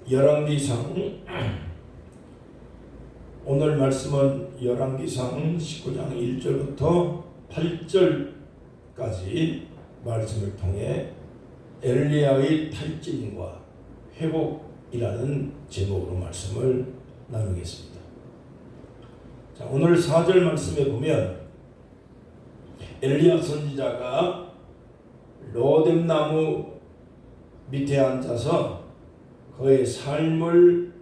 열왕기상 오늘 말씀은 열왕기상 19장 1절부터 8절까지 말씀을 통해 엘리야의 탈진과 회복이라는 제목으로 말씀을 나누겠습니다. 자, 오늘 4절 말씀에 보면 엘리야 선지자가 로뎀나무 밑에 앉아서 그의 삶을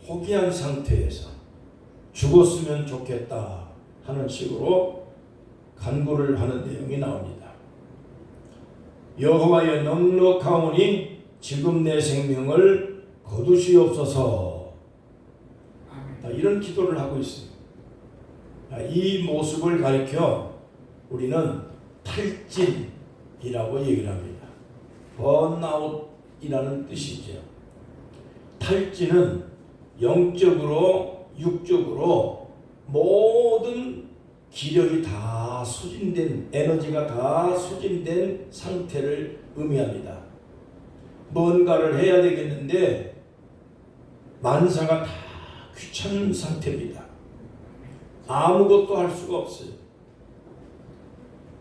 포기한 상태에서 죽었으면 좋겠다 하는 식으로 간구를 하는 내용이 나옵니다. 여호와여 넉넉하오니 지금 내 생명을 거두시옵소서. 이런 기도를 하고 있습니다. 이 모습을 가리켜 우리는 탈진이라고 얘기를 합니다. 번아웃이라는 뜻이죠. 탈진은 영적으로 육적으로 모든 기력이 다 소진된, 에너지가 다 소진된 상태를 의미합니다. 뭔가를 해야 되겠는데 만사가 다 귀찮은 상태입니다. 아무것도 할 수가 없어요.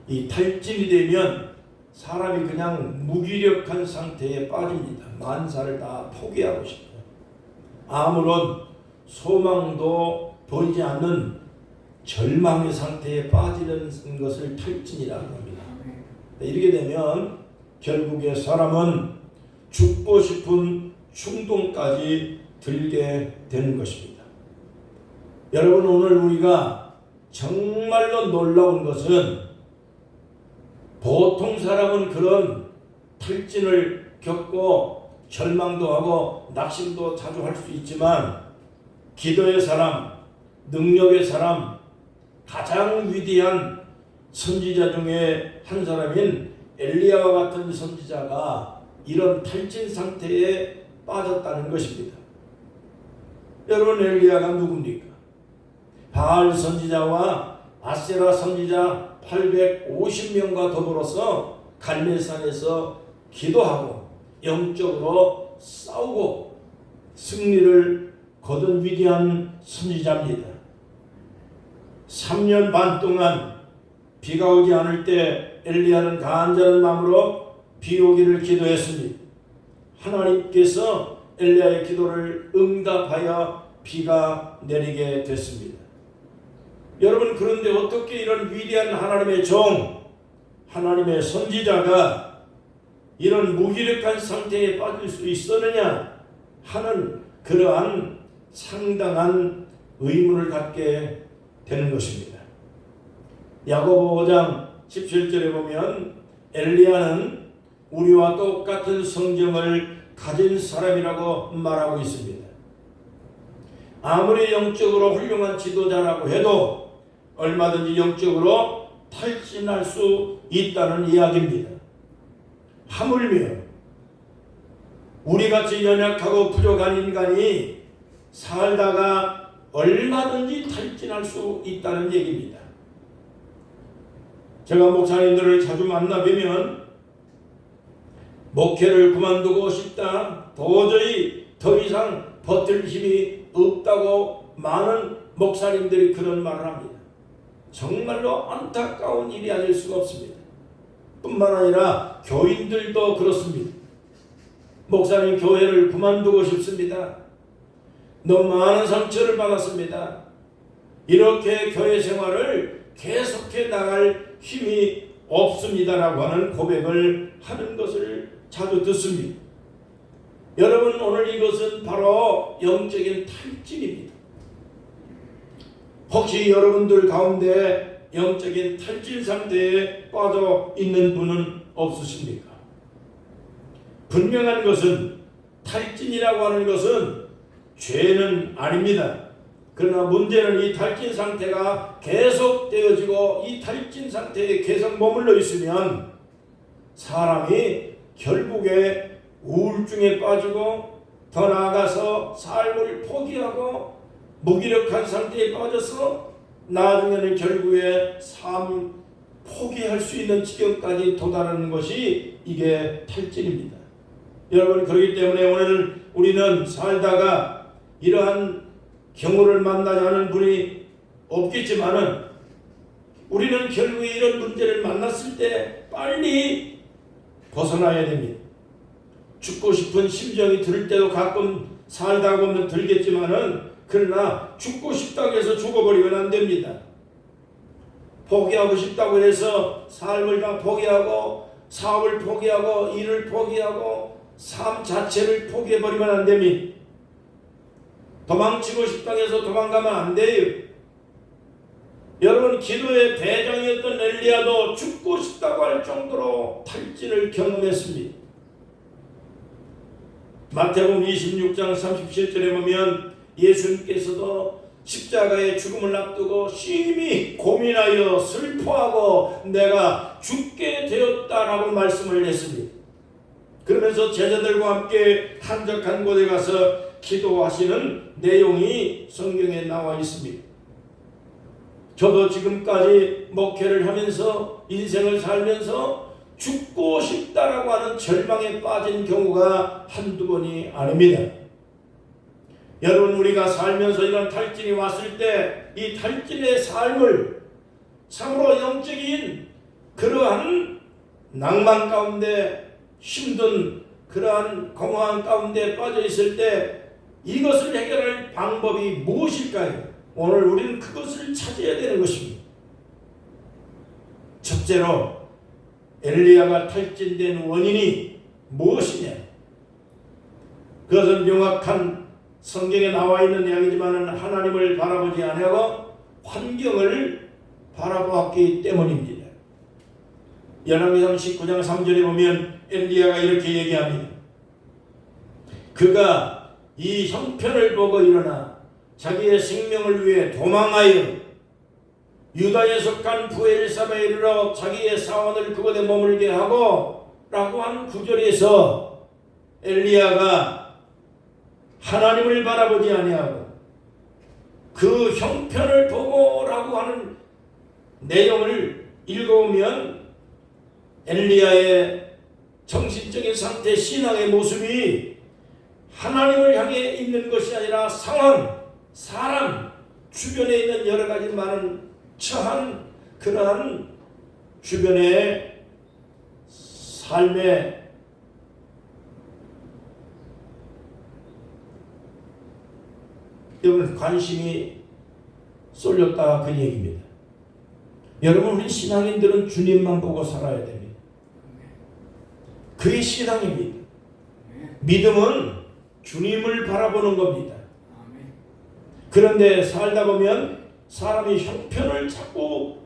이 탈진이 되면 사람이 그냥 무기력한 상태에 빠집니다. 만사를 다 포기하고 싶어요. 아무런 소망도 보이지 않는 절망의 상태에 빠지는 것을 탈진이라고 합니다. 이렇게 되면 결국에 사람은 죽고 싶은 충동까지 들게 되는 것입니다. 여러분, 오늘 우리가 정말로 놀라운 것은 보통 사람은 그런 탈진을 겪고 절망도 하고 낙심도 자주 할 수 있지만 기도의 사람, 능력의 사람, 가장 위대한 선지자 중에 한 사람인 엘리야와 같은 선지자가 이런 탈진 상태에 빠졌다는 것입니다. 여러분, 엘리야가 누굽니까? 바알 선지자와 아세라 선지자 850명과 더불어서 갈멜산에서 기도하고 영적으로 싸우고 승리를 거둔 위대한 선지자입니다. 3년 반 동안 비가 오지 않을 때 엘리야는 간절한 마음으로 비 오기를 기도했습니다. 하나님께서 엘리야의 기도를 응답하여 비가 내리게 됐습니다. 여러분, 그런데 어떻게 이런 위대한 하나님의 종, 하나님의 선지자가 이런 무기력한 상태에 빠질 수 있었느냐 하는 그러한 상당한 의문을 갖게 되는 것입니다. 야고보 5장 17절에 보면 엘리야는 우리와 똑같은 성경을 가진 사람이라고 말하고 있습니다. 아무리 영적으로 훌륭한 지도자라고 해도 얼마든지 영적으로 탈진할 수 있다는 이야기입니다. 하물며 우리같이 연약하고 부족한 인간이 살다가 얼마든지 탈진할 수 있다는 얘기입니다. 제가 목사님들을 자주 만나뵈면 목회를 그만두고 싶다, 도저히 더 이상 버틸 힘이 없다고 많은 목사님들이 그런 말을 합니다. 정말로 안타까운 일이 아닐 수가 없습니다. 뿐만 아니라 교인들도 그렇습니다. 목사님, 교회를 그만두고 싶습니다. 너무 많은 상처를 받았습니다. 이렇게 교회 생활을 계속해 나갈 힘이 없습니다라고 하는 고백을 하는 것을 자주 듣습니다. 여러분, 오늘 이것은 바로 영적인 탈진입니다. 혹시 여러분들 가운데 영적인 탈진 상태에 빠져 있는 분은 없으십니까? 분명한 것은 탈진이라고 하는 것은 죄는 아닙니다. 그러나 문제는 이 탈진 상태가 계속 되어지고 이 탈진 상태에 계속 머물러 있으면 사람이 결국에 우울증에 빠지고 더 나아가서 삶을 포기하고 무기력한 상태에 빠져서 나중에는 결국에 삶 포기할 수 있는 지경까지 도달하는 것이 이게 탈진입니다. 여러분, 그렇기 때문에 우리는 살다가 이러한 경우를 만나지 않은 분이 없겠지만은 우리는 결국에 이런 문제를 만났을 때 빨리 벗어나야 됩니다. 죽고 싶은 심정이 들 때도 가끔 살다 보면 들겠지만은 그러나 죽고 싶다고 해서 죽어버리면 안 됩니다. 포기하고 싶다고 해서 삶을 다 포기하고 사업을 포기하고 일을 포기하고 삶 자체를 포기해버리면 안 됩니다. 도망치고 싶다고 해서 도망가면 안 돼요. 여러분, 기도의 대장이었던 엘리야도 죽고 싶다고 할 정도로 탈진을 경험했습니다. 마태복음 26장 37절에 보면 예수님께서도 십자가의 죽음을 앞두고 심히 고민하여 슬퍼하고 내가 죽게 되었다라고 말씀을 했습니다. 그러면서 제자들과 함께 한적한 곳에 가서 기도하시는 내용이 성경에 나와 있습니다. 저도 지금까지 목회를 하면서 인생을 살면서 죽고 싶다라고 하는 절망에 빠진 경우가 한두 번이 아닙니다. 여러분, 우리가 살면서 이런 탈진이 왔을 때 이 탈진의 삶을 참으로 영적인 그러한 낭만 가운데 힘든 그러한 공허한 가운데 빠져 있을 때 이것을 해결할 방법이 무엇일까요? 오늘 우리는 그것을 찾아야 되는 것입니다. 첫째로 엘리야가 탈진된 원인이 무엇이냐? 그것은 명확한 성경에 나와 있는 이야기지만 하나님을 바라보지 아니하고 환경을 바라보았기 때문입니다. 열왕기상 19장 3절에 보면 엘리야가 이렇게 얘기합니다. 그가 이 형편을 보고 일어나 자기의 생명을 위해 도망하여 유다에 속한 부엘사바에 이르러 자기의 사원을 그곳에 머물게 하고 라고 한 구절에서 엘리야가 하나님을 바라보지 아니하고 그 형편을 보고 라고 하는 내용을 읽어보면 엘리야의 정신적인 상태, 신앙의 모습이 하나님을 향해 있는 것이 아니라 상황, 사람, 주변에 있는 여러 가지 많은 처한 그러한 주변의 삶에 여러분 관심이 쏠렸다 그 얘기입니다. 여러분, 우리 신앙인들은 주님만 보고 살아야 됩니다. 그게 신앙입니다. 믿음은 주님을 바라보는 겁니다. 그런데 살다 보면 사람이 형편을 자꾸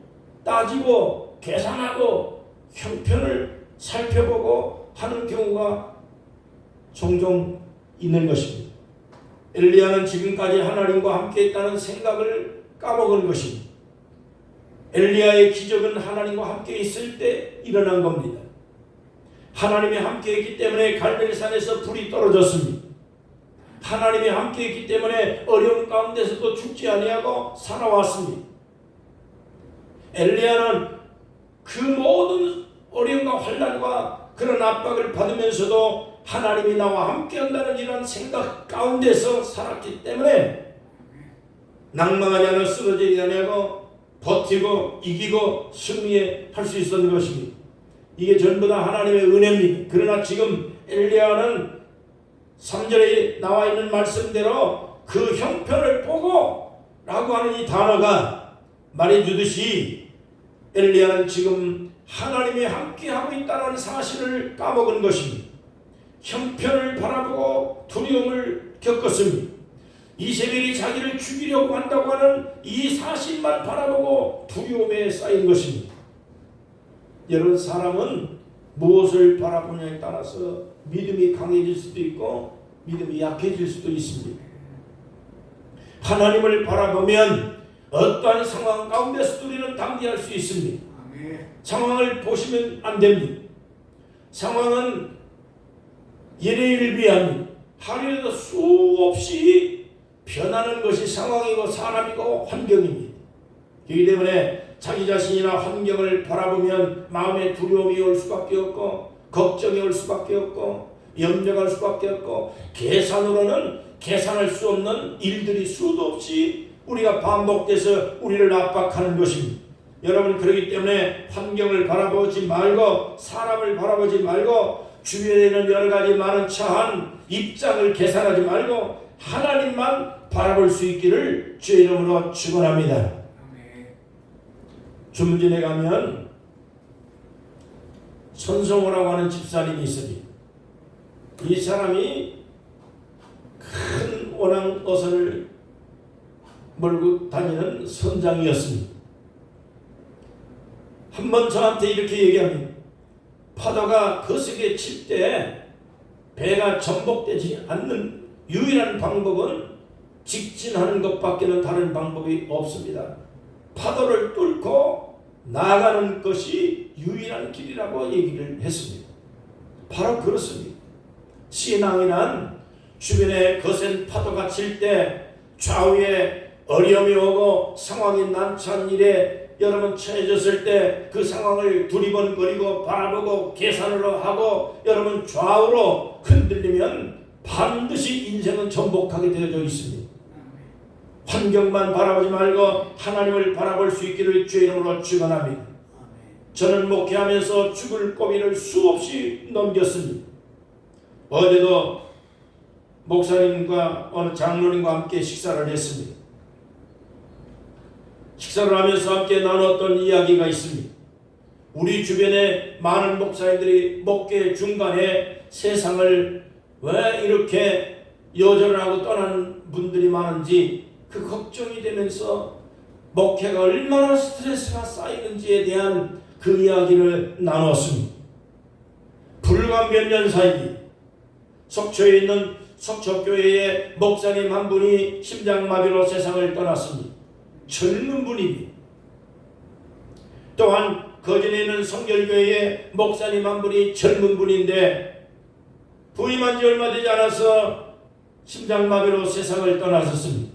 따지고 계산하고 형편을 살펴보고 하는 경우가 종종 있는 것입니다. 엘리야는 지금까지 하나님과 함께 있다는 생각을 까먹은 것입니다. 엘리야의 기적은 하나님과 함께 있을 때 일어난 겁니다. 하나님이 함께 있기 때문에 갈멜산에서 불이 떨어졌습니다. 하나님이 함께 있기 때문에 어려움 가운데서도 죽지 아니하고 살아왔습니다. 엘리야는 그 모든 어려움과 환난과 그런 압박을 받으면서도 하나님이 나와 함께한다는 이런 생각 가운데서 살았기 때문에 낭망하지 않아 쓰러지지 아니하고 버티고 이기고 승리할 수 있었는 것입니다. 이게 전부 다 하나님의 은혜입니다. 그러나 지금 엘리야는 3절에 나와 있는 말씀대로 그 형편을 보고 라고 하는 이 단어가 말해주듯이 엘리야는 지금 하나님이 함께하고 있다는 사실을 까먹은 것입니다. 형편을 바라보고 두려움을 겪었습니다. 이세벨이 자기를 죽이려고 한다고 하는 이 사실만 바라보고 두려움에 쌓인 것입니다. 여러분, 사람은 무엇을 바라보냐에 따라서 믿음이 강해질 수도 있고 믿음이 약해질 수도 있습니다. 하나님을 바라보면 어떠한 상황 가운데서도 우리는 담대할 수 있습니다. 상황을 보시면 안 됩니다. 상황은 일희일비합니다. 하루에도 수없이 변하는 것이 상황이고 사람이고 환경입니다. 그렇기 때문에 자기 자신이나 환경을 바라보면 마음에 두려움이 올 수밖에 없고 걱정이 올 수밖에 없고 염려할 수밖에 없고 계산으로는 계산할 수 없는 일들이 수도 없이 우리가 반복돼서 우리를 압박하는 것입니다. 여러분, 그렇기 때문에 환경을 바라보지 말고 사람을 바라보지 말고 주변에 있는 여러 가지 많은 차한 입장을 계산하지 말고 하나님만 바라볼 수 있기를 주의 이름으로 축원합니다. 주문진에 가면 손성호라고 하는 집사님이 있습니다. 이 사람이 큰 오낭 어선을 몰고 다니는 선장이었습니다. 한번 저한테 이렇게 얘기합니다. 파도가 거세게 칠 때 배가 전복되지 않는 유일한 방법은 직진하는 것밖에는 다른 방법이 없습니다. 파도를 뚫고 나가는 것이 유일한 길이라고 얘기를 했습니다. 바로 그렇습니다. 신앙이란 주변에 거센 파도가 칠 때 좌우에 어려움이 오고 상황이 난처한 일에 여러분 처해졌을 때 그 상황을 두리번거리고 바라보고 계산으로 하고 여러분 좌우로 흔들리면 반드시 인생은 전복하게 되어져 있습니다. 환경만 바라보지 말고 하나님을 바라볼 수 있기를 주의 이름으로 축원합니다. 저는 목회하면서 죽을 고비를 수없이 넘겼습니다. 어제도 목사님과 어느 장로님과 함께 식사를 했습니다. 식사를 하면서 함께 나눴던 이야기가 있습니다. 우리 주변에 많은 목사님들이 목회 중간에 세상을 왜 이렇게 여절하고 떠나는 분들이 많은지 그 걱정이 되면서 목회가 얼마나 스트레스가 쌓이는지에 대한 그 이야기를 나눴습니다. 불과 몇 년 사이 속초에 있는 속초교회의 목사님 한 분이 심장마비로 세상을 떠났습니다. 젊은 분입니다. 또한 거진에 있는 성결교회의 목사님 한 분이 젊은 분인데 부임한 지 얼마 되지 않아서 심장마비로 세상을 떠나셨습니다.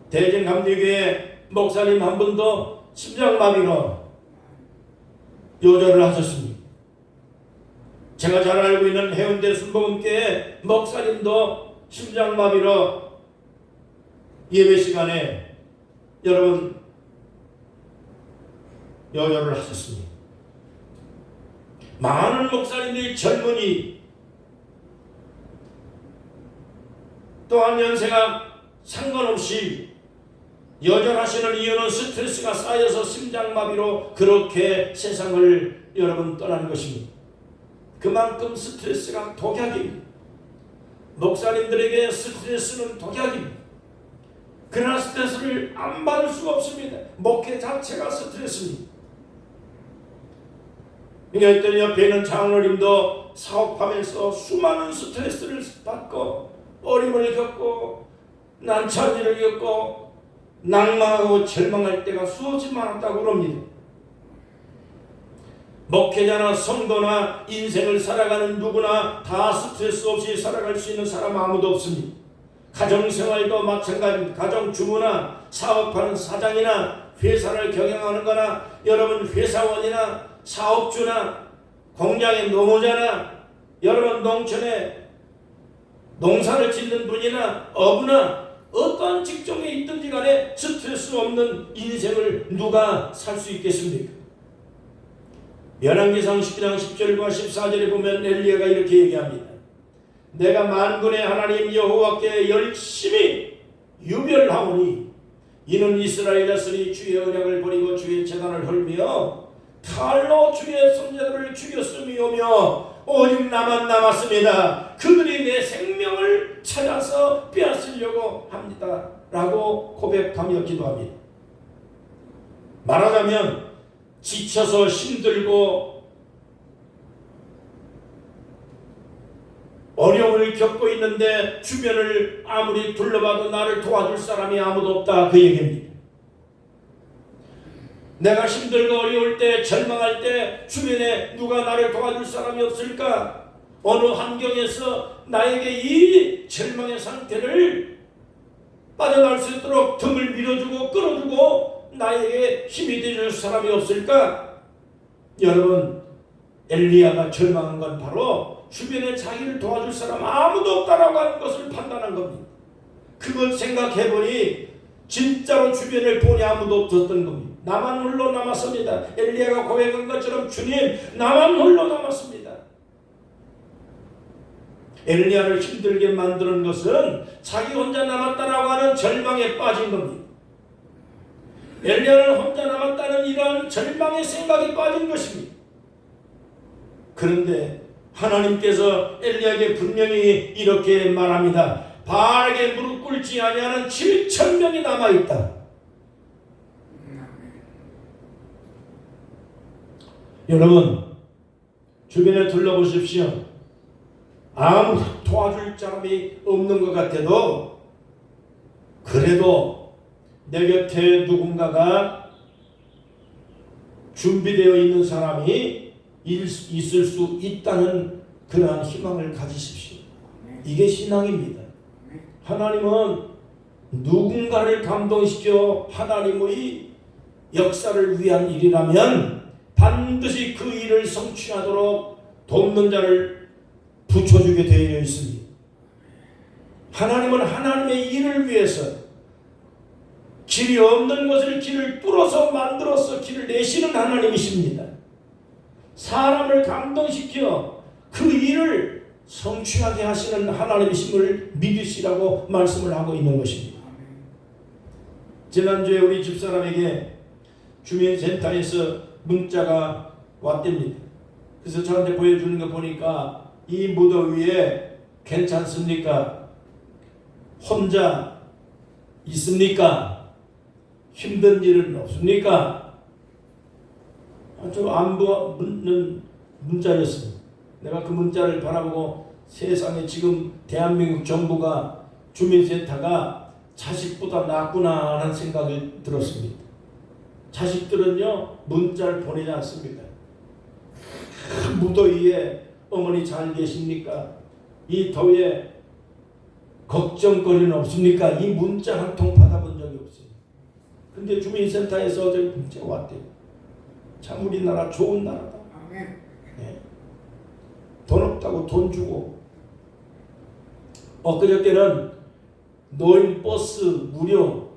대전감리교회 목사님 한 분도 심장마비로 요절을 하셨습니다. 제가 잘 알고 있는 해운대 순복음교회 목사님도 심장마비로 예배 시간에 여러분 요절을 하셨습니다. 많은 목사님들이 젊은이 또한 연세가 상관없이 여절하시는 이유는 스트레스가 쌓여서 심장마비로 그렇게 세상을 여러분 떠나는 것입니다. 그만큼 스트레스가 독약입니다. 목사님들에게 스트레스는 독약입니다. 그러나 스트레스를 안 받을 수가 없습니다. 목회 자체가 스트레스입니다. 그랬더니 옆에 있는 장로님도 사업하면서 수많은 스트레스를 받고 어려움을 겪고 난처한 일을 겪고 낭망하고 절망할 때가 수없이 많았다고 그럽니다. 목회자나 성도나 인생을 살아가는 누구나 다 스트레스 없이 살아갈 수 있는 사람 아무도 없습니다. 가정생활도 마찬가지입니다. 가정주부나 사업하는 사장이나 회사를 경영하는 거나 여러분 회사원이나 사업주나 공장의 노무자나 여러분 농촌에 농사를 짓는 분이나 어부나 어떠한 직종에 있든지 간에 스트레스 없는 인생을 누가 살 수 있겠습니까? 열왕기상 10장 10절과 14절에 보면 엘리야가 이렇게 얘기합니다. 내가 만군의 하나님 여호와께 열심히 유별하오니 이는 이스라엘 자손이 주의 언약을 버리고 주의 제단을 헐며 칼로 주의 선자들을 죽였음이오며 오직 나만 남았습니다. 그들이 내 생명을 찾아서 빼앗으려고 합니다. 라고 고백하며 기도합니다. 말하자면 지쳐서 힘들고 어려움을 겪고 있는데 주변을 아무리 둘러봐도 나를 도와줄 사람이 아무도 없다, 그 얘기입니다. 내가 힘들고 어려울 때 절망할 때 주변에 누가 나를 도와줄 사람이 없을까? 어느 환경에서 나에게 이 절망의 상태를 빠져나올 수 있도록 등을 밀어주고 끌어주고 나에게 힘이 되줄 사람이 없을까? 여러분, 엘리야가 절망한 건 바로 주변에 자기를 도와줄 사람 아무도 없다라고 하는 것을 판단한 겁니다. 그걸 생각해보니 진짜로 주변을 보니 아무도 없었던 겁니다. 나만 홀로 남았습니다. 엘리야가 고백한 것처럼 주님 나만 홀로 남았습니다. 엘리야를 힘들게 만드는 것은 자기 혼자 남았다라고 하는 절망에 빠진 겁니다. 엘리야는 혼자 남았다는 이러한 절망의 생각에 빠진 것입니다. 그런데 하나님께서 엘리야에게 분명히 이렇게 말합니다. 바알에게 무릎 꿇지 아니하는 7,000명이 남아있다. 여러분 주변에 둘러보십시오. 아무 도와줄 사람이 없는 것 같아도 그래도 내 곁에 누군가가 준비되어 있는 사람이 있을 수 있다는 그러한 희망을 가지십시오. 이게 신앙입니다. 하나님은 누군가를 감동시켜 하나님의 역사를 위한 일이라면 반드시 그 일을 성취하도록 돕는 자를 붙여주게 되어 있습니다. 하나님은 하나님의 일을 위해서 길이 없는 것을 길을 뚫어서 만들어서 길을 내시는 하나님이십니다. 사람을 감동시켜 그 일을 성취하게 하시는 하나님이심을 믿으시라고 말씀을 하고 있는 것입니다. 지난주에 우리 집사람에게 주민센터에서 문자가 왔답니다. 그래서 저한테 보여주는 거 보니까 이 무더위에 괜찮습니까? 혼자 있습니까? 힘든 일은 없습니까? 아주 안부 묻는 문자였습니다. 내가 그 문자를 바라보고 세상에 지금 대한민국 정부가 주민센터가 자식보다 낫구나 하는 생각이 들었습니다. 자식들은요 문자를 보내지 않습니다. 무더위에 어머니 잘 계십니까? 이 더위에 걱정거리는 없습니까? 이 문자 한 통 받아본 적이 없어요. 근데 주민센터에서 어제 문자가 왔대요. 참 우리나라 좋은 나라다. 네. 돈 없다고 돈 주고 엊그저께는 노인 버스 무료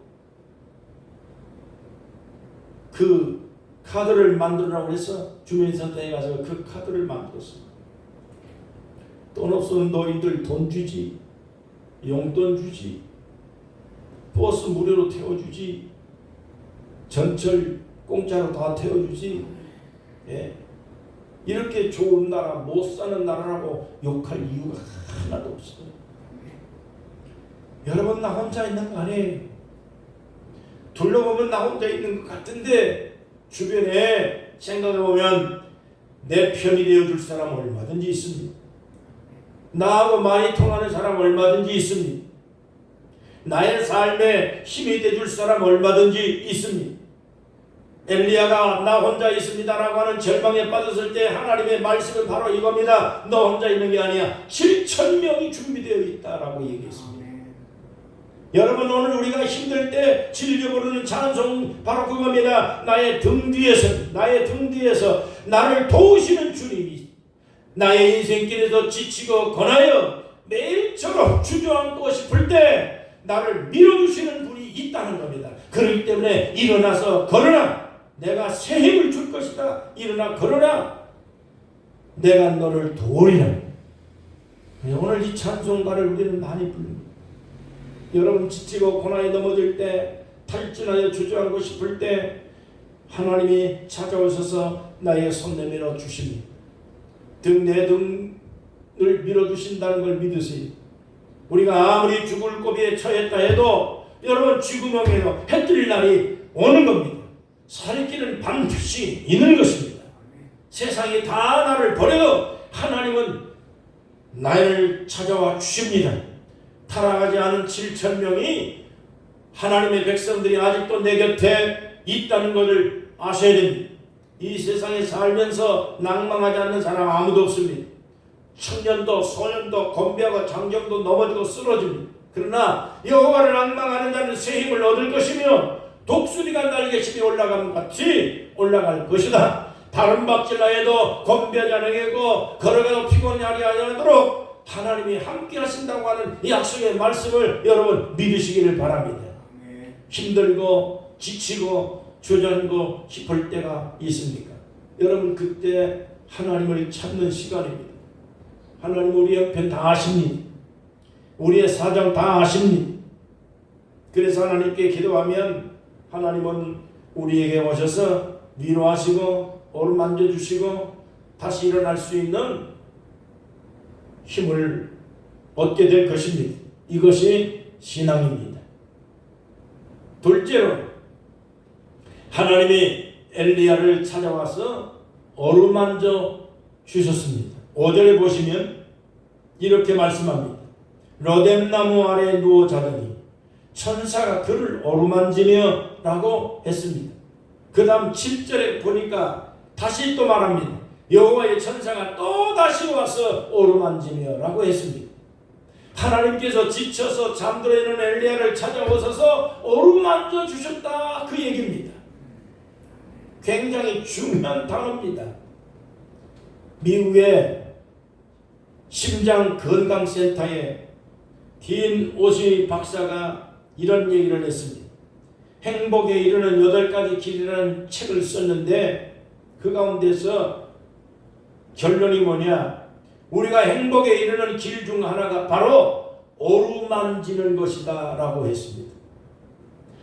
그 카드를 만들라고 해서 주민센터에 가서 그 카드를 만들었습니다. 돈 없으면 노인들 돈 주지, 용돈 주지, 버스 무료로 태워주지, 전철 공짜로 다 태워주지. 예. 이렇게 좋은 나라, 못 사는 나라라고 욕할 이유가 하나도 없어요. 여러분 나 혼자 있는 거 아니에요. 둘러보면 나 혼자 있는 것 같은데 주변에 생각해보면 내 편이 되어줄 사람 얼마든지 있습니다. 나하고 많이 통하는 사람 얼마든지 있습니다. 나의 삶에 힘이 되어줄 사람 얼마든지 있습니다. 엘리야가 나 혼자 있습니다라고 하는 절망에 빠졌을 때 하나님의 말씀은 바로 이겁니다. 너 혼자 있는 게 아니야. 7,000명이 준비되어 있다라고 얘기했습니다. 여러분 오늘 우리가 힘들 때 즐겨 부르는 찬송 바로 그겁니다. 나의 등 뒤에서 나를 도우시는 주님이 나의 인생길에서 지치고 권하여 매일처럼 주저앉고 싶을 때 나를 밀어주시는 분이 있다는 겁니다. 그렇기 때문에 일어나서 걸어라. 내가 새 힘을 줄 것이다. 일어나 걸어라. 내가 너를 도우리라. 오늘 이 찬송가를 우리는 많이 부릅니다. 여러분 지치고 고난에 넘어질 때 탈진하여 주저앉고 싶을 때 하나님이 찾아오셔서 나의 손 내밀어 주십니다. 내 등을 밀어주신다는 걸 믿으세요. 우리가 아무리 죽을 고비에 처했다 해도 여러분 쥐구멍에도 해 뜰 날이 오는 겁니다. 살 길은 반드시 있는 것입니다. 세상이 다 나를 버려도 하나님은 나를 찾아와 주십니다. 타락하지 않은 7,000명이 하나님의 백성들이 아직도 내 곁에 있다는 것을 아셔야 됩니다. 이 세상에 살면서 낭망하지 않는 사람 아무도 없습니다. 청년도 소년도 건배하고 장정도 넘어지고 쓰러집니다. 그러나 여호와를 낭망하는 자는 새 힘을 얻을 것이며 독수리가 날개심이 올라가는 같이 올라갈 것이다. 다른 박질라 해도 건배하지 않고 걸어가도 피곤하지 않도록 하나님이 함께 하신다고 하는 이 약속의 말씀을 여러분 믿으시기를 바랍니다. 힘들고 지치고 주저앉고 싶을 때가 있습니까? 여러분 그때 하나님을 찾는 시간입니다. 하나님 우리 형편 다 아십니다. 우리의 사정 다 아십니다. 그래서 하나님께 기도하면 하나님은 우리에게 오셔서 위로하시고 어루만져 주시고 다시 일어날 수 있는 힘을 얻게 될 것입니다. 이것이 신앙입니다. 둘째로 하나님이 엘리야를 찾아와서 어루만져 주셨습니다. 5절에 보시면 이렇게 말씀합니다. 로뎀나무 아래에 누워 자더니 천사가 그를 어루만지며 라고 했습니다. 그 다음 7절에 보니까 다시 또 말합니다. 여호와의 천사가 또 다시 와서 어루만지며 라고 했습니다. 하나님께서 지쳐서 잠들어 있는 엘리야를 찾아오셔서 어루만져 주셨다 그 얘기입니다. 굉장히 중요한 단어입니다. 미국의 심장건강센터의 딘 오시 박사가 이런 얘기를 했습니다. 행복에 이르는 8가지 길이라는 책을 썼는데 그 가운데서 결론이 뭐냐? 우리가 행복에 이르는 길 중 하나가 바로 어루만지는 것이다 라고 했습니다.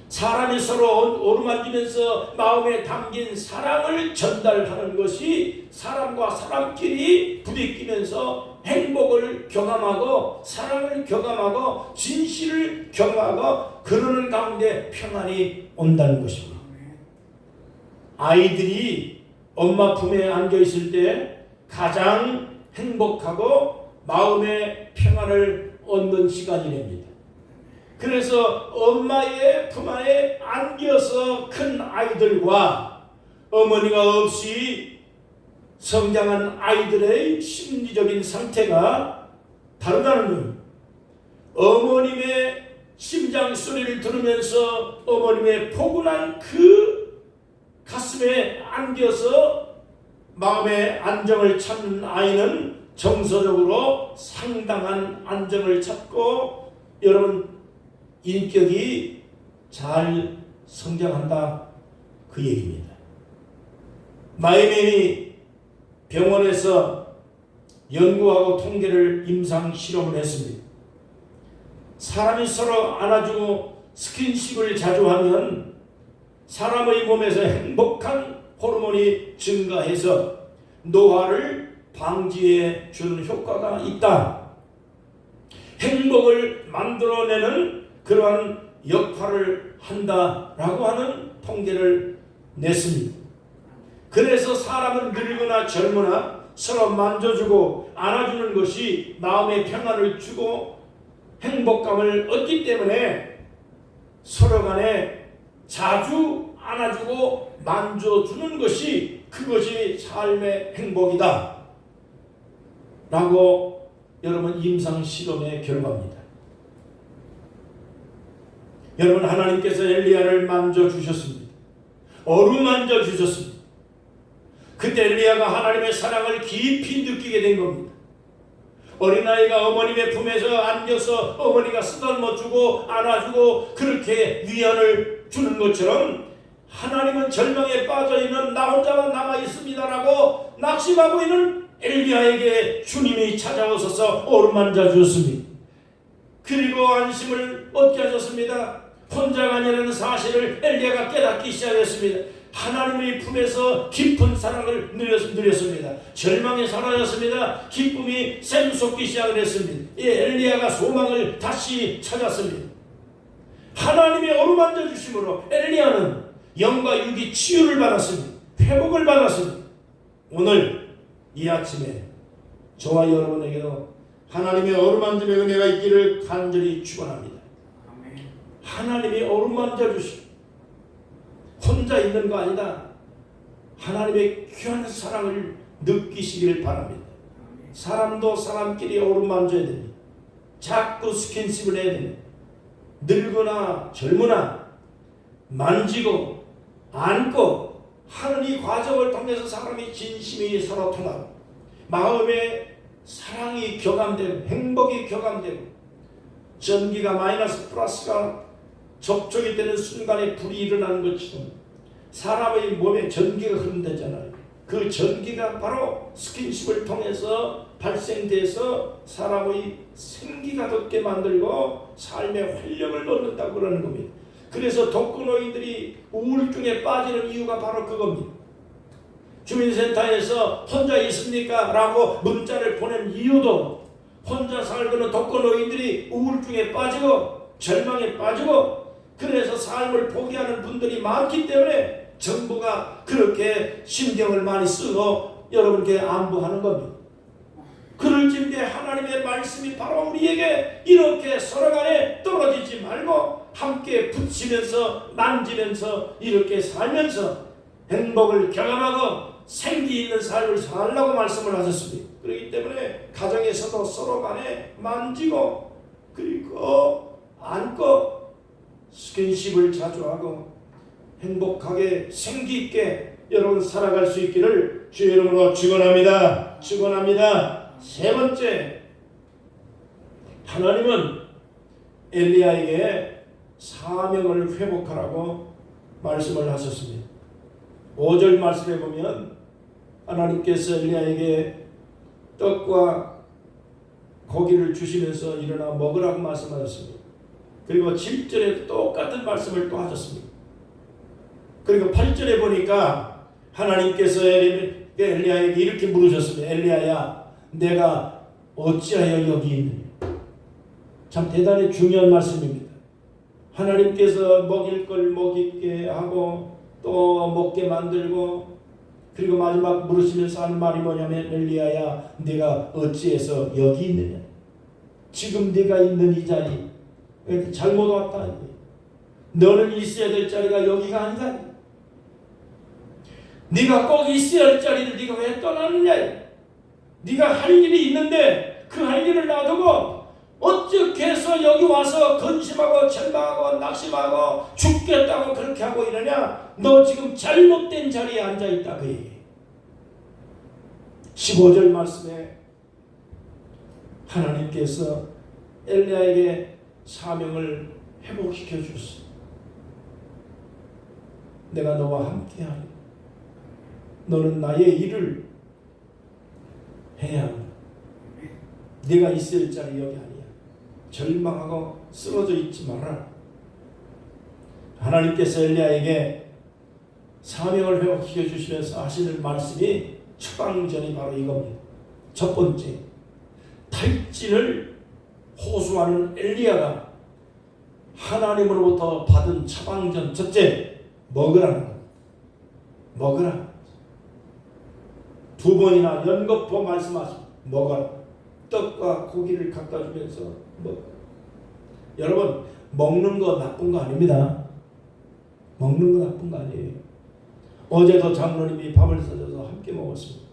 사람이 서로 어루만지면서 마음에 담긴 사랑을 전달하는 것이 사람과 사람끼리 부딪히면서 행복을 경험하고 사랑을 경험하고 진실을 경험하고 그러는 가운데 평안이 온다는 것입니다. 아이들이 엄마 품에 안겨 있을 때 가장 행복하고 마음의 평안을 얻는 시간이랍니다. 그래서 엄마의 품 안에 안겨서 큰 아이들과 어머니가 없이 성장한 아이들의 심리적인 상태가 다르다는 겁니다. 어머님의 심장 소리를 들으면서 어머님의 포근한 그 가슴에 안겨서 마음의 안정을 찾는 아이는 정서적으로 상당한 안정을 찾고 여러분 인격이 잘 성장한다 그 얘기입니다. 마이맨이 병원에서 연구하고 통계를 임상 실험을 했습니다. 사람이 서로 안아주고 스킨십을 자주 하면 사람의 몸에서 행복한 호르몬이 증가해서 노화를 방지해 주는 효과가 있다. 행복을 만들어내는 그러한 역할을 한다라고 하는 통계를 냈습니다. 그래서 사람은 늙거나 젊으나 서로 만져주고 안아주는 것이 마음의 평안을 주고 행복감을 얻기 때문에 서로 간에 자주 안아주고 만져주는 것이 그것이 삶의 행복이다 라고 여러분 임상 실험의 결과입니다. 여러분 하나님께서 엘리야를 만져주셨습니다. 어루만져 주셨습니다. 그때 엘리야가 하나님의 사랑을 깊이 느끼게 된 겁니다. 어린아이가 어머님의 품에서 안겨서 어머니가 쓰다듬어주고 안아주고 그렇게 위안을 주는 것처럼 하나님은 절망에 빠져있는 나 혼자만 남아있습니다라고 낙심하고 있는 엘리야에게 주님이 찾아오셔서 어루만져 주셨습니다. 그리고 안심을 얻게 하셨습니다. 혼자가 아니라는 사실을 엘리야가 깨닫기 시작했습니다. 하나님의 품에서 깊은 사랑을 누렸습니다. 절망이 사라졌습니다. 기쁨이 샘솟기 시작을 했습니다. 엘리야가 소망을 다시 찾았습니다. 하나님의 어루만져 주심으로 엘리야는 영과 육이 치유를 받았습니다. 회복을 받았습니다. 오늘 이 아침에 저와 여러분에게도 하나님의 어루만짐의 은혜가 있기를 간절히 축원합니다. 하나님이 어루만져 주시고 혼자 있는 거 아니다. 하나님의 귀한 사랑을 느끼시기를 바랍니다. 사람도 사람끼리 어루만져야 됩니다. 자꾸 스킨십을 해야 됩니다. 늙거나 젊으나 만지고 안고 하는 이 과정을 통해서 사람이 진심이 서로 통하고 마음의 사랑이 교감되고 행복이 교감되고 전기가 마이너스 플러스가 접촉이 되는 순간에 불이 일어나는 것처럼 사람의 몸에 전기가 흐른다잖아요. 그 전기가 바로 스킨십을 통해서 발생돼서 사람의 생기가 돋게 만들고 삶의 활력을 얻는다고 그러는 겁니다. 그래서 독거노인들이 우울증에 빠지는 이유가 바로 그겁니다. 주민센터에서 혼자 있습니까? 라고 문자를 보낸 이유도 혼자 살고는 독거노인들이 우울증에 빠지고 절망에 빠지고 그래서 삶을 포기하는 분들이 많기 때문에 정부가 그렇게 신경을 많이 쓰고 여러분께 안부하는 겁니다. 그럴 텐데 하나님의 말씀이 바로 우리에게 이렇게 서로 간에 떨어지지 말고 함께 붙이면서 만지면서 이렇게 살면서 행복을 경험하고 생기 있는 삶을 살라고 말씀을 하셨습니다. 그렇기 때문에 가정에서도 서로 간에 만지고 그리고 안고 스킨십을 자주 하고 행복하게 생기 있게 여러분 살아갈 수 있기를 주의 이름으로 축원합니다. 축원합니다. 세 번째, 하나님은 엘리야에게 사명을 회복하라고 말씀을 하셨습니다. 5절 말씀에 보면 하나님께서 엘리야에게 떡과 고기를 주시면서 일어나 먹으라고 말씀하셨습니다. 그리고 7절에 똑같은 말씀을 또 하셨습니다. 그리고 8절에 보니까 하나님께서 엘리야에게 이렇게 물으셨습니다. 엘리야야, 내가 어찌하여 여기 있느냐? 참 대단히 중요한 말씀입니다. 하나님께서 먹일 걸 먹이게 하고 또 먹게 만들고 그리고 마지막 물으시면서 하는 말이 뭐냐면 엘리야야, 내가 어찌해서 여기 있느냐? 지금 네가 있는 이 자리 잘못 왔다. 너는 있어야 될 자리가 여기가 아니다. 네가 꼭 있어야 할 자리를 네가 왜 떠나느냐? 네가 할 일이 있는데 그 할 일을 놔두고 어떻게 해서 여기 와서 근심하고 절망하고 낙심하고 죽겠다고 그렇게 하고 이러냐? 너 지금 잘못된 자리에 앉아있다 그 얘기. 15절 말씀에 하나님께서 엘리야에게 사명을 회복시켜 주셨어. 내가 너와 함께하리. 너는 나의 일을 해야 한다. 네가 있을 자리 여기 아니야. 절망하고 쓰러져 있지 마라. 하나님께서 엘리야에게 사명을 회복시켜 주시면서 하시는 말씀이 처방전이 바로 이겁니다. 첫 번째, 탈진을 호소하는 엘리야가 하나님으로부터 받은 처방전 첫째, 먹으라는 것. 먹으라. 두 번이나 연거푸 말씀하십니다. 먹어라. 떡과 고기를 갖다 주면서 먹어라. 여러분, 먹는 거 나쁜 거 아닙니다. 먹는 거 나쁜 거 아니에요. 어제도 장로님이 밥을 사줘서 함께 먹었습니다.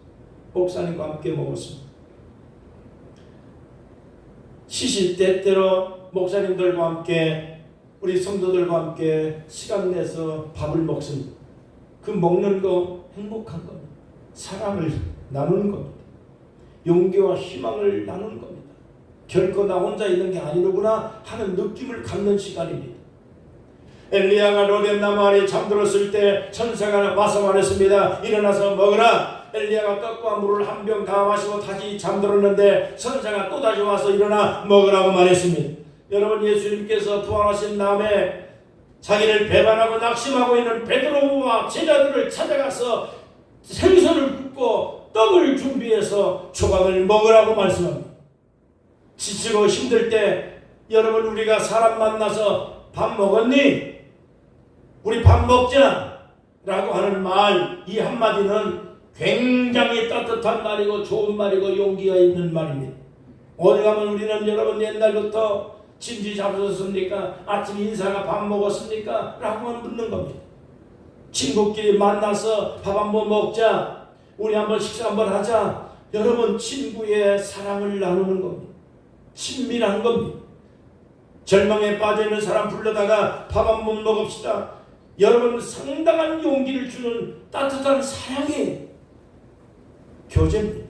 목사님과 함께 먹었습니다. 시시 때때로 목사님들과 함께 우리 성도들과 함께 시간 내서 밥을 먹습니다. 그 먹는 거 행복한 겁니다. 사랑을 나누는 겁니다. 용기와 희망을 나누는 겁니다. 결코 나 혼자 있는 게 아니로구나 하는 느낌을 갖는 시간입니다. 엘리야가 로뎀나무 아래 잠들었을 때 천사가 와서 말했습니다. 일어나서 먹으라. 엘리야가 떡과 물을 한 병 다 마시고 다시 잠들었는데 천사가 또다시 와서 일어나 먹으라고 말했습니다. 여러분, 예수님께서 부활하신 다음에 자기를 배반하고 낙심하고 있는 베드로와 제자들을 찾아가서 생선을 굽고 떡을 준비해서 조각을 먹으라고 말씀합니다. 지치고 힘들 때 여러분, 우리가 사람 만나서 밥 먹었니? 우리 밥 먹자 라고 하는 말, 이 한마디는 굉장히 따뜻한 말이고 좋은 말이고 용기가 있는 말입니다. 어디 가면 우리는 여러분 옛날부터 진지 잡으셨습니까? 아침 인사가 밥 먹었습니까? 라고만 묻는 겁니다. 친구끼리 만나서 밥 한번 먹자, 우리 한번 식사 한번 하자. 여러분, 친구의 사랑을 나누는 겁니다. 친밀한 겁니다. 절망에 빠져있는 사람 불러다가 밥 한번 먹읍시다. 여러분 상당한 용기를 주는 따뜻한 사랑의 교제입니다.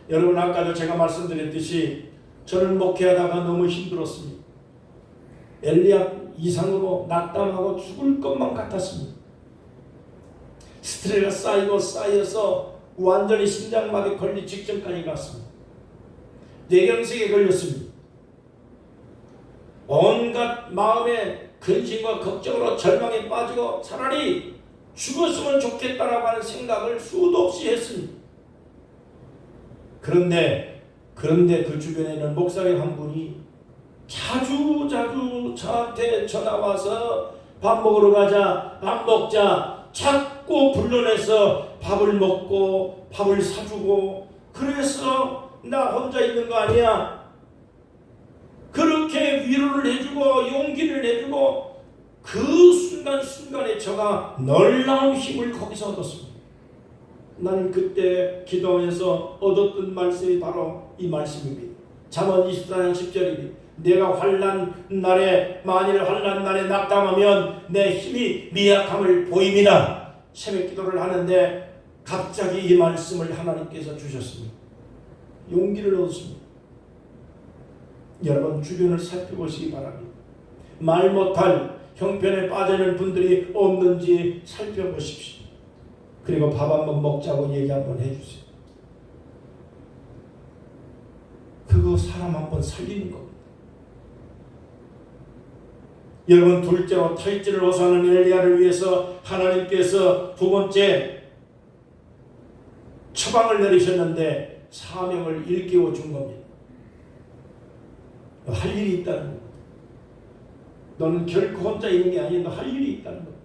여러분 아까도 제가 말씀드렸듯이 저는 목회하다가 너무 힘들었습니다. 엘리야 이상으로 낙담하고 죽을 것만 같았습니다. 스트레스가 쌓여서 완전히 심장마비 걸리 직전까지 갔습니다. 뇌경색에 걸렸습니다. 온갖 마음의 근심과 걱정으로 절망에 빠지고 차라리 죽었으면 좋겠다라고 하는 생각을 수도 없이 했습니다. 그런데 그 주변에는 목사님 한 분이 자주 저한테 전화와서 밥 먹으러 가자, 밥 먹자 자꾸 불러내서 밥을 먹고 밥을 사주고, 그래서 나 혼자 있는 거 아니야, 그렇게 위로를 해주고 용기를 해주고, 그 순간순간에 제가 놀라운 힘을 거기서 얻었습니다. 나는 그때 기도하면서 얻었던 말씀이 바로 이 말씀입니다. 잠언 24장 10절입니다. 내가 만일 환난 날에 낙담하면 내 힘이 미약함을 보임이나. 새벽 기도를 하는데 갑자기 이 말씀을 하나님께서 주셨습니다. 용기를 얻었습니다. 여러분 주변을 살펴보시기 바랍니다. 말 못할 형편에 빠지는 분들이 없는지 살펴보십시오. 그리고 밥 한번 먹자고 얘기 한번 해주세요. 그거 사람 한번 살리는 겁니다. 여러분 둘째로 탈진을 호소하는 엘리야를 위해서 하나님께서 두 번째 처방을 내리셨는데 사명을 일깨워 준 겁니다. 할 일이 있다는 겁니다. 너는 결코 혼자 있는 게 아니라 너 할 일이 있다는 겁니다.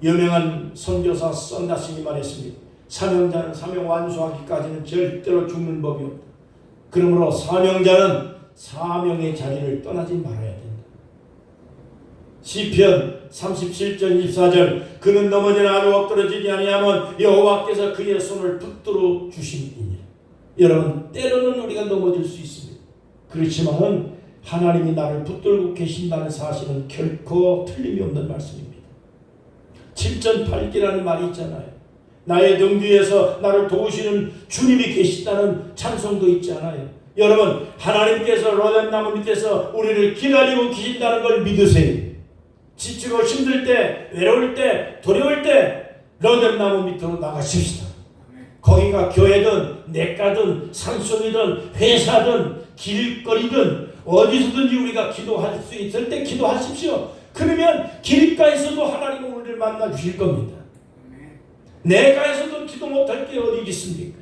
유명한 선교사 썬다슨이 말했습니다. 사명자는 사명 완수하기까지는 절대로 죽는 법이 없다. 그러므로 사명자는 사명의 자리를 떠나지 말아야 된다. 시편 37편 24절 그는 넘어지나 아주 엎드러지지 아니하면 여호와께서 그의 손을 붙들어 주심이니라. 여러분 때로는 우리가 넘어질 수 있습니다. 그렇지만은 하나님이 나를 붙들고 계신다는 사실은 결코 틀림이 없는 말씀입니다. 7전8기라는 말이 있잖아요. 나의 등 뒤에서 나를 도우시는 주님이 계시다는 찬송도 있잖아요. 여러분 하나님께서 로뎀나무 밑에서 우리를 기다리고 계신다는 걸 믿으세요. 지치고 힘들 때, 외로울 때, 두려울 때 로뎀나무 밑으로 나가십시다. 거기가 교회든 냇가든 산속이든 회사든 길거리든 어디서든지 우리가 기도할 수 있을 때 기도하십시오. 그러면 길가에서도 하나님은 우리를 만나 주실 겁니다. 냇가에서도 기도 못할 게 어디 있습니까?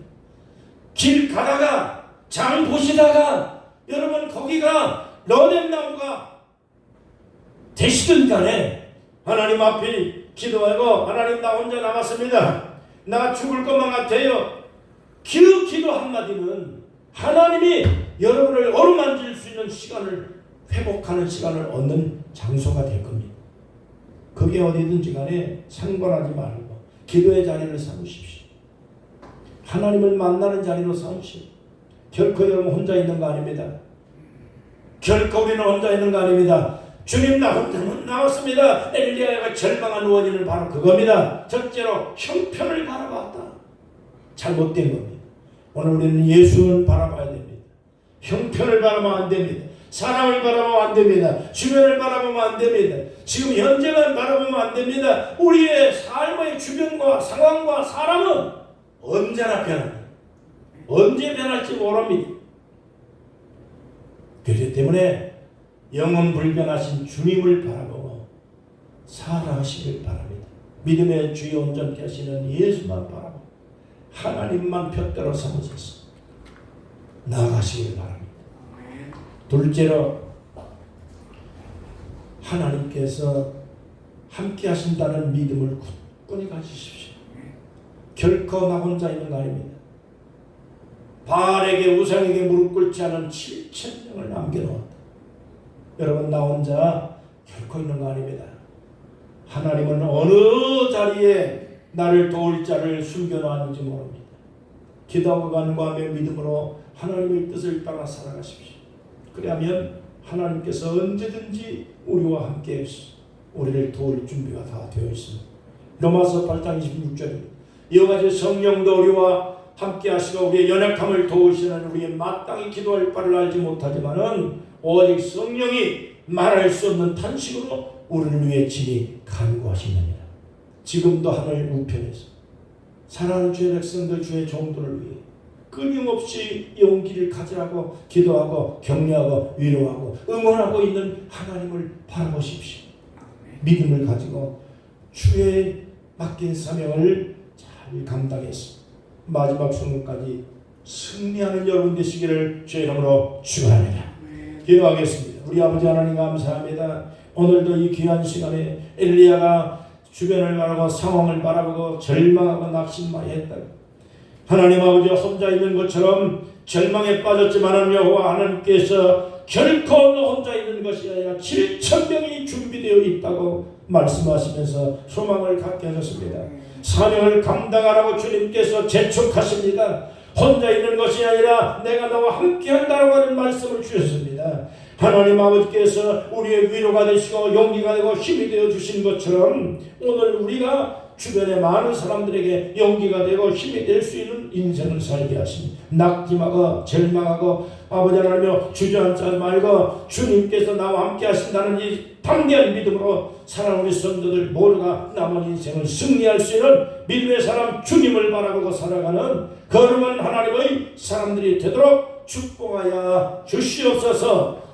길 가다가 장 보시다가 여러분 거기가 로뎀나무가 되시든 간에 하나님 앞에 기도하고 하나님 나 혼자 남았습니다. 나 죽을 것만 같아요. 그 기도 한마디는 하나님이 여러분을 어루만질 수 있는 시간을 회복하는 시간을 얻는 장소가 될 겁니다. 그게 어디든지 간에 상관하지 말고 기도의 자리를 삼으십시오. 하나님을 만나는 자리로 삼으십시오. 결코 여러분 혼자 있는 거 아닙니다. 결코 우리는 혼자 있는 거 아닙니다. 주님 나 혼자 나왔습니다. 엘리야가 절망한 원인은 바로 그겁니다. 첫째로 형편을 바라봤다. 잘못된 겁니다. 오늘 우리는 예수는 바라봐야 됩니다. 형편을 바라보면 안 됩니다. 사람을 바라보면 안 됩니다. 주변을 바라보면 안 됩니다. 지금 현재만 바라보면 안 됩니다. 우리의 삶의 주변과 상황과 사람은 언제나 변합니다. 언제 변할지 모릅니다. 그렇기 때문에 영원 불변하신 주님을 바라보고 살아가시길 바랍니다. 믿음의 주요 온전케 하시는 예수만 바라보고 하나님만 푯대로 삼으셔서 나아가시길 바랍니다. 둘째로 하나님께서 함께 하신다는 믿음을 굳건히 가지십시오. 결코 나 혼자 있는 거 아닙니다. 바알에게 우상에게 무릎 꿇지 않은 7,000명을 남겨놓았다. 여러분 나 혼자 결코 있는 거 아닙니다. 하나님은 어느 자리에 나를 도울 자를 숨겨놓았는지 모릅니다. 기도하고 간구하며 믿음으로 하나님의 뜻을 따라 살아가십시오. 그러면 하나님께서 언제든지 우리와 함께 우리를 도울 준비가 다 되어 있습니다. 로마서 8장 26절입니다. 이와 같이 성령도 우리와 함께 하시고 우리의 연약함을 도우시는 우리의 마땅히 기도할 바를 알지 못하지만은 오직 성령이 말할 수 없는 탄식으로 우리를 위해 친히 간구하시느니라. 지금도 하늘 우편에서 사랑하는 주의 백성들, 주의 종들을 위해 끊임없이 용기를 가지라고 기도하고 격려하고 위로하고 응원하고 있는 하나님을 바라보십시오. 믿음을 가지고 주의 맡긴 사명을 잘 감당해서 마지막 순간까지 승리하는 여러분 되시기를 주의 이름으로 축원합니다. 기도하겠습니다. 우리 아버지 하나님 감사합니다. 오늘도 이 귀한 시간에 엘리야가 주변을 바라보고 상황을 바라보고 절망하고 낙심하였다. 하나님 아버지 혼자 있는 것처럼 절망에 빠졌지만 여호와 하나님께서 결코 혼자 있는 것이 아니라 7,000명이 준비되어 있다고 말씀하시면서 소망을 갖게 하셨습니다. 사명을 감당하라고 주님께서 재촉하십니다. 혼자 있는 것이 아니라 내가 너와 함께한다고 하는 말씀을 주셨습니다. 하나님 아버지께서 우리의 위로가 되시고 용기가 되고 힘이 되어 주신 것처럼 오늘 우리가 주변의 많은 사람들에게 용기가 되고 힘이 될 수 있는 인생을 살게 하십니다. 낙심하고 절망하고 아버지 하나님여 주저앉지 말고 주님께서 나와 함께 하신다는 이 담대한 믿음으로 사랑하는 우리 성도들 모두가 남은 인생을 승리할 수 있는 믿음의 사람 주님을 바라보고 살아가는 거룩한 하나님의 사람들이 되도록 축복하여 주시옵소서.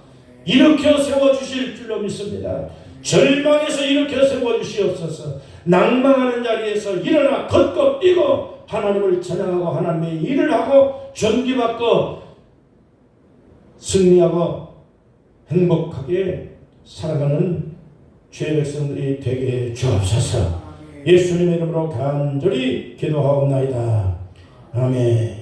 일으켜 세워주실 줄로 믿습니다. 절망에서 일으켜 세워주시옵소서. 낭망하는 자리에서 일어나 걷고 뛰고 하나님을 찬양하고 하나님의 일을 하고 존귀받고 승리하고 행복하게 살아가는 주의 백성들이 되게 해 주옵소서. 예수님의 이름으로 간절히 기도하옵나이다. 아멘.